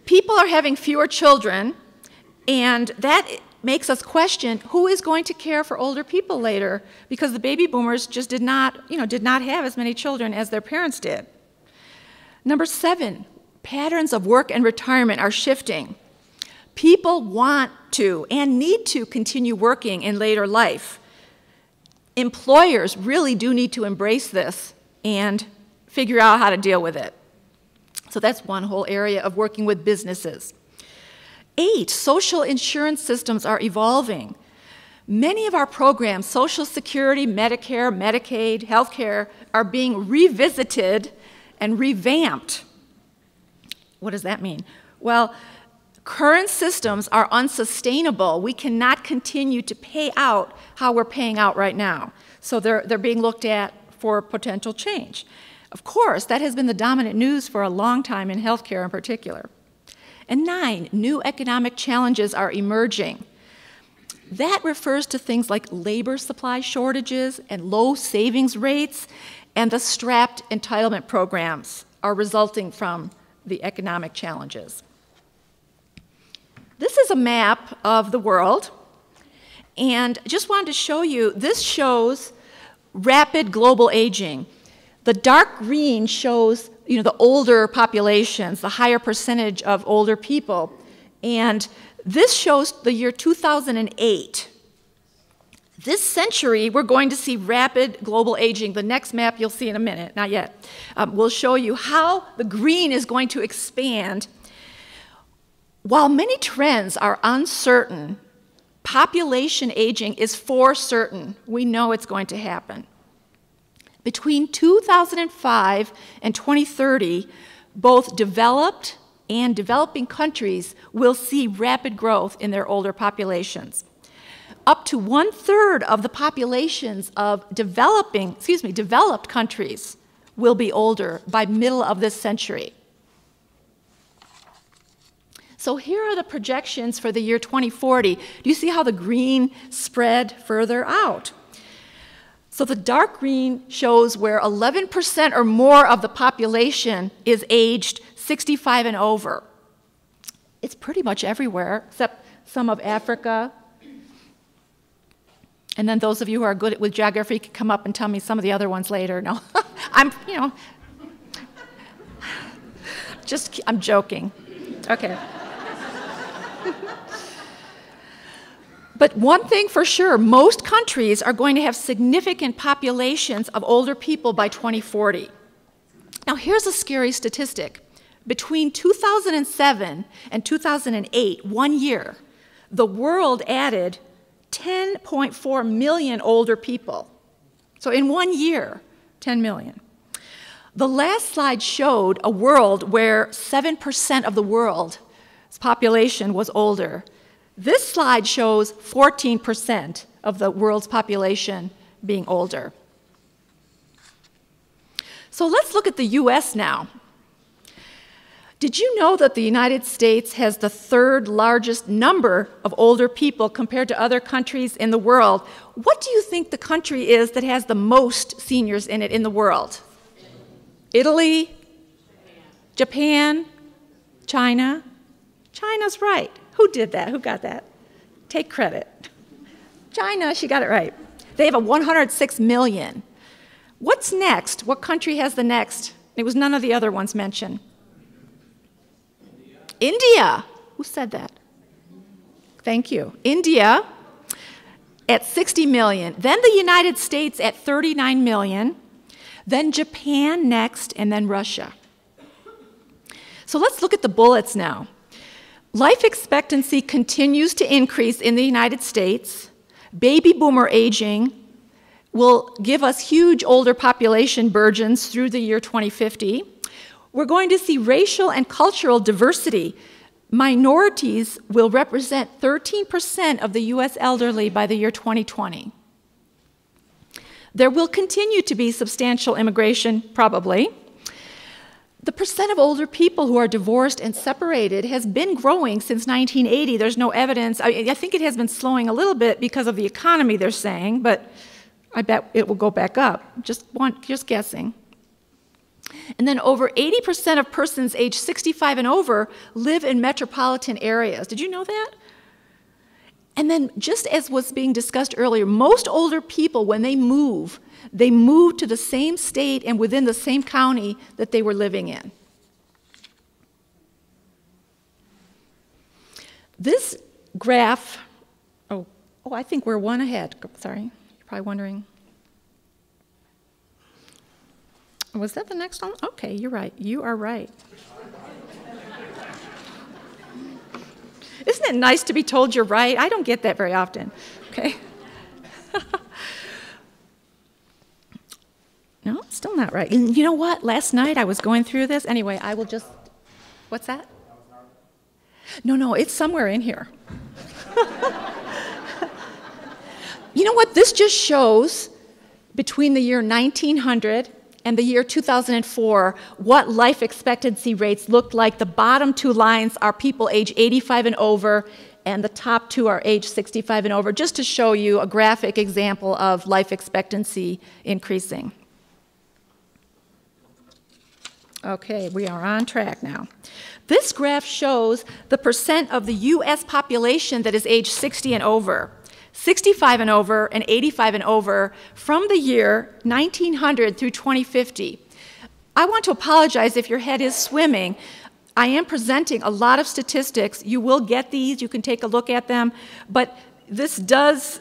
People are having fewer children, and that makes us question who is going to care for older people later, because the baby boomers just did not have as many children as their parents did. Number 7, patterns of work and retirement are shifting. People want to and need to continue working in later life. Employers really do need to embrace this and figure out how to deal with it. So that's one whole area of working with businesses. 8, social insurance systems are evolving. Many of our programs, Social Security, Medicare, Medicaid, healthcare, are being revisited and revamped. What does that mean? Well, current systems are unsustainable. We cannot continue to pay out how we're paying out right now. So they're being looked at for potential change. Of course, that has been the dominant news for a long time in healthcare in particular. And 9, new economic challenges are emerging. That refers to things like labor supply shortages and low savings rates, and the strapped entitlement programs are resulting from the economic challenges. This is a map of the world, and just wanted to show you, this shows rapid global aging. The dark green shows the older populations, the higher percentage of older people. And this shows the year 2008. This century, we're going to see rapid global aging. The next map you'll see in a minute, not yet, will show you how the green is going to expand. While many trends are uncertain, population aging is for certain. We know it's going to happen. Between 2005 and 2030, both developed and developing countries will see rapid growth in their older populations. Up to 1/3 of the populations of developed countries will be older by middle of this century. So here are the projections for the year 2040. Do you see how the green spread further out? So the dark green shows where 11% or more of the population is aged 65 and over. It's pretty much everywhere, except some of Africa. And then those of you who are good with geography can come up and tell me some of the other ones later. No, I'm joking. Okay. But one thing for sure, most countries are going to have significant populations of older people by 2040. Now here's a scary statistic. Between 2007 and 2008, 1 year, the world added 10.4 million older people. So in 1 year, 10 million. The last slide showed a world where 7% of the world's population was older. This slide shows 14% of the world's population being older. So let's look at the US now. Did you know that the United States has the 3rd largest number of older people compared to other countries in the world? What do you think the country is that has the most seniors in it in the world? Italy? Japan? China? China's right. Who did that? Who got that? Take credit. China, she got it right. They have a 106 million. What's next? What country has the next? It was none of the other ones mentioned. India. Who said that? Thank you. India at 60 million. Then the United States at 39 million. Then Japan next, and then Russia. So let's look at the bullets now. Life expectancy continues to increase in the United States. Baby boomer aging will give us huge older population burgeons through the year 2050. We're going to see racial and cultural diversity. Minorities will represent 13% of the US elderly by the year 2020. There will continue to be substantial immigration, probably. The percent of older people who are divorced and separated has been growing since 1980. There's no evidence. I think it has been slowing a little bit because of the economy, they're saying, but I bet it will go back up. Just guessing. And then over 80% of persons age 65 and over live in metropolitan areas. Did you know that? And then, just as was being discussed earlier, most older people, when they move to the same state and within the same county that they were living in. This graph, oh, I think we're one ahead. Sorry, you're probably wondering. Was that the next one? Okay, you're right. You are right. Isn't it nice to be told you're right? I don't get that very often. Okay. No, still not right. And you know what? Last night I was going through this. Anyway, I will just, what's that? No, it's somewhere in here. You know what? This just shows between the year 1900 and the year 2004 what life expectancy rates looked like. The bottom two lines are people age 85 and over, and the top two are age 65 and over, just to show you a graphic example of life expectancy increasing. Okay, we are on track now. This graph shows the percent of the U.S. population that is age 60 and over. 65 and over and 85 and over from the year 1900 through 2050. I want to apologize if your head is swimming. I am presenting a lot of statistics. You will get these. You can take a look at them. But this does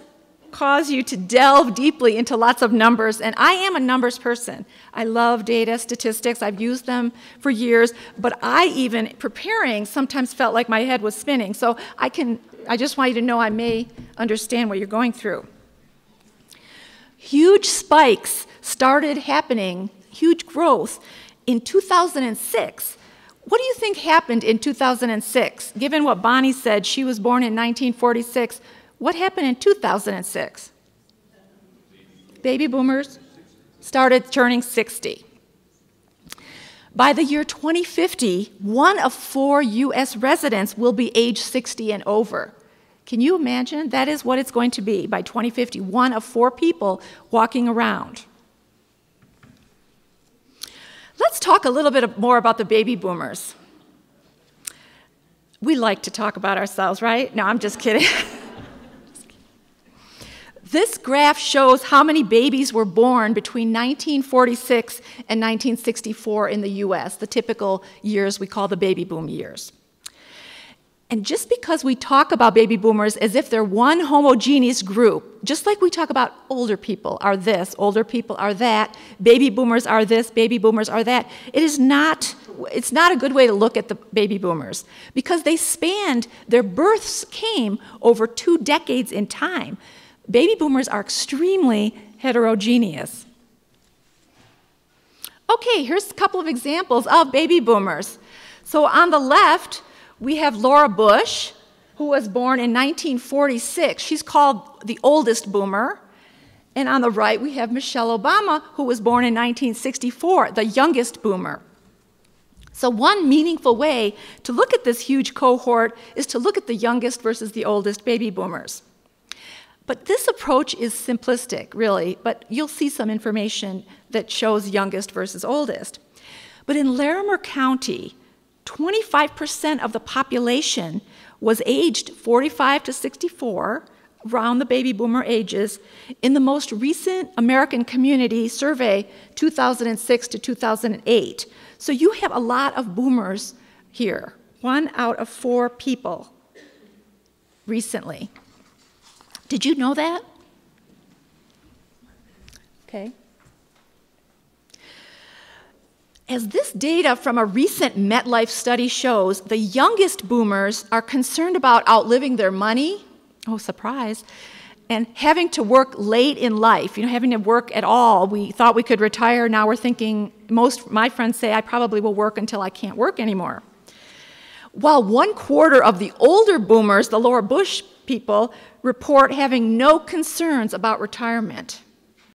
cause you to delve deeply into lots of numbers. And I am a numbers person. I love data, statistics. I've used them for years. But I even, preparing, sometimes felt like my head was spinning. So I just want you to know I may understand what you're going through. Huge spikes started happening, huge growth, in 2006. What do you think happened in 2006? Given what Bonnie said, she was born in 1946. What happened in 2006? Baby boomers started turning 60. By the year 2050, 1 of 4 U.S. residents will be age 60 and over. Can you imagine? That is what it's going to be by 2050, 1 of 4 people walking around. Let's talk a little bit more about the baby boomers. We like to talk about ourselves, right? No, I'm just kidding. This graph shows how many babies were born between 1946 and 1964 in the U.S., the typical years we call the baby boom years. And just because we talk about baby boomers as if they're one homogeneous group, just like we talk about older people are this, older people are that, baby boomers are this, baby boomers are that, it's not a good way to look at the baby boomers because their births came over 2 decades in time. Baby boomers are extremely heterogeneous. Okay, here's a couple of examples of baby boomers. So on the left, we have Laura Bush, who was born in 1946. She's called the oldest boomer. And on the right, we have Michelle Obama, who was born in 1964, the youngest boomer. So one meaningful way to look at this huge cohort is to look at the youngest versus the oldest baby boomers. But this approach is simplistic, really, but you'll see some information that shows youngest versus oldest. But in Larimer County, 25% of the population was aged 45 to 64, around the baby boomer ages, in the most recent American Community Survey, 2006 to 2008. So you have a lot of boomers here, 1 out of 4 people recently. Did you know that? Okay. As this data from a recent MetLife study shows, the youngest boomers are concerned about outliving their money, oh, surprise, and having to work late in life, having to work at all. We thought we could retire, now we're thinking, my friends say, I probably will work until I can't work anymore. While 1/4 of the older boomers, the Laura Bush people, report having no concerns about retirement.